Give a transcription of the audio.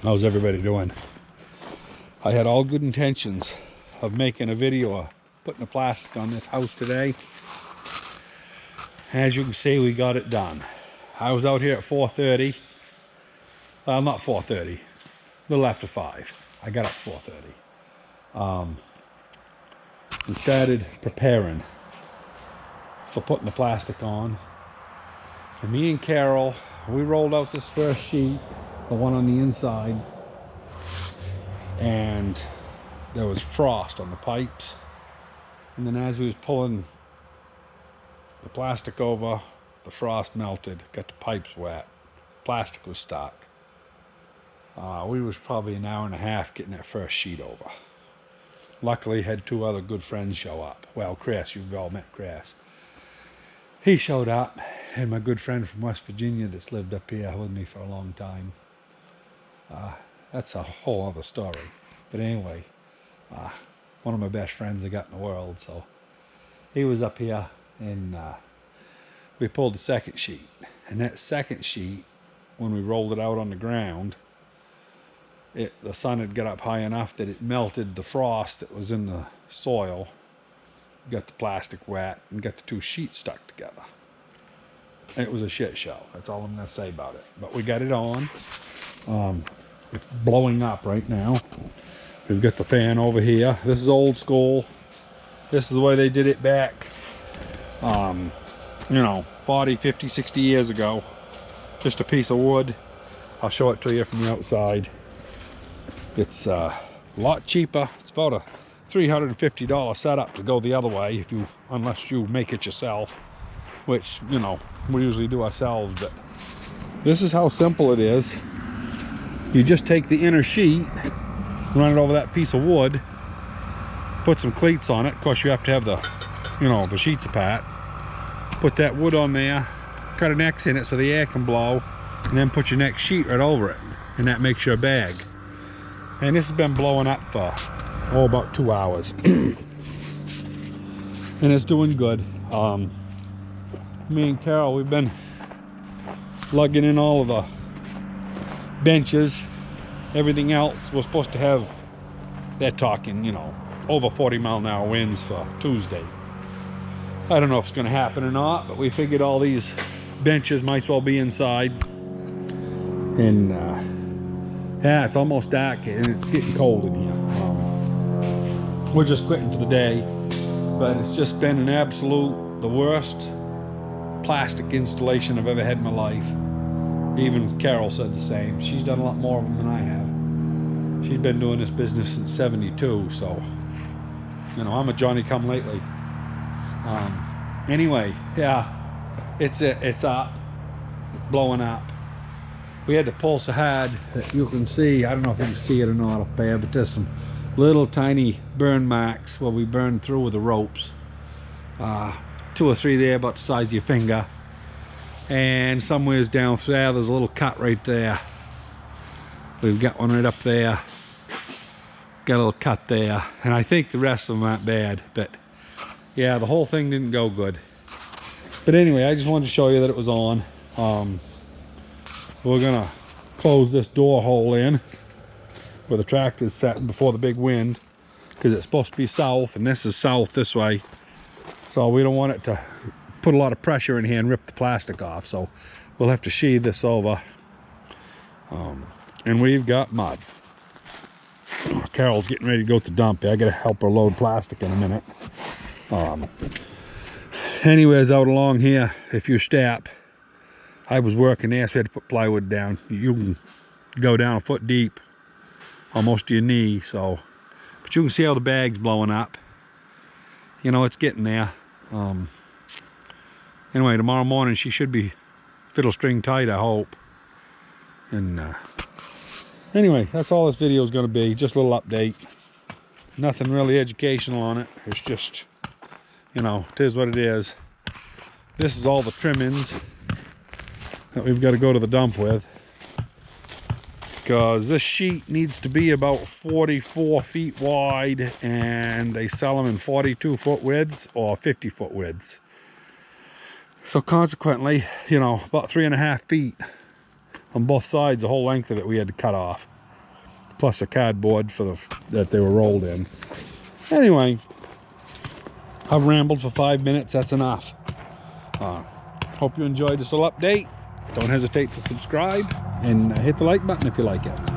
How's everybody doing? I had all good intentions of making a video of putting the plastic on this house today. As you can see, we got it done. I was out here at 4:30. Well, not 4:30, a little after 5. I got up 4:30. And started preparing for putting the plastic on. And me and Carol, we rolled out this first sheet, the one on the inside, and there was frost on the pipes. And then as we was pulling the plastic over, the frost melted, got the pipes wet, plastic was stuck. We was probably an hour and a half getting that first sheet over. Luckily had 2 other good friends show up. Well, Chris, you've all met Chris. He showed up, and my good friend from West Virginia that's lived up here with me for a long time. That's a whole other story. But anyway, one of my best friends I got in the world, so he was up here, and we pulled the second sheet. And that second sheet, when we rolled it out on the ground, the sun had got up high enough that it melted the frost that was in the soil, got the plastic wet, and got the 2 sheets stuck together. It was a shit show. That's all I'm going to say about it. But we got it on. It's blowing up right now. We've got the fan over here. This is old school. This is the way they did it back, 40, 50, 60 years ago. Just a piece of wood. I'll show it to you from the outside. It's a lot cheaper. It's about a $350 setup to go the other way, unless you make it yourself, which we usually do ourselves. But this is how simple it is. You just take the inner sheet, run it over that piece of wood, put some cleats on it. Of course, you have to have the sheets apart. Put that wood on there, cut an X in it so the air can blow, and then put your next sheet right over it, and that makes your bag. And this has been blowing up for about 2 hours. And it's doing good. Me and Carol, we've been lugging in all of the benches. Everything else we're supposed to have, they're talking, over 40-mile-an-hour winds for Tuesday. I don't know if it's going to happen or not, but we figured all these benches might as well be inside. And yeah, it's almost dark and it's getting cold in here. We're just quitting for the day, but it's just been the worst plastic installation I've ever had in my life. Even Carol said the same. She's done a lot more of them than I have. She's been doing this business since '72, so I'm a Johnny-come-lately. Anyway, yeah, it's up. It's blowing up. We had to pull so hard that you can see, I don't know if you can see it or not up there, but there's some little tiny burn marks where we burned through with the ropes. 2 or 3 there about the size of your finger. And somewheres down there, there's a little cut right there. We've got one right up there. Got a little cut there. And I think the rest of them aren't bad, but yeah, the whole thing didn't go good. But anyway, I just wanted to show you that it was on. We're gonna close this door hole in where the tractor's setting before the big wind, because it's supposed to be south, and this is south this way, so we don't want it to put a lot of pressure in here and rip the plastic off. So we'll have to sheathe this over. And we've got mud. Carol's getting ready to go to the dump. I gotta help her load plastic in a minute. Anyways, out along here, if you step, I was working there, so I had to put plywood down. You can go down 1 foot deep, almost to your knee. So, but you can see how the bag's blowing up. It's getting there. Anyway, tomorrow morning she should be fiddle string tight, I hope. And anyway, that's all this video is going to be. Just a little update. Nothing really educational on it. It's just, it is what it is. This is all the trimmings that we've got to go to the dump with, because this sheet needs to be about 44 feet wide, and they sell them in 42-foot widths or 50-foot widths. So consequently, about 3.5 feet on both sides, the whole length of it we had to cut off. plus a cardboard for that they were rolled in. Anyway, I've rambled for 5 minutes. That's enough. Hope you enjoyed this little update. Don't hesitate to subscribe and hit the like button if you like it.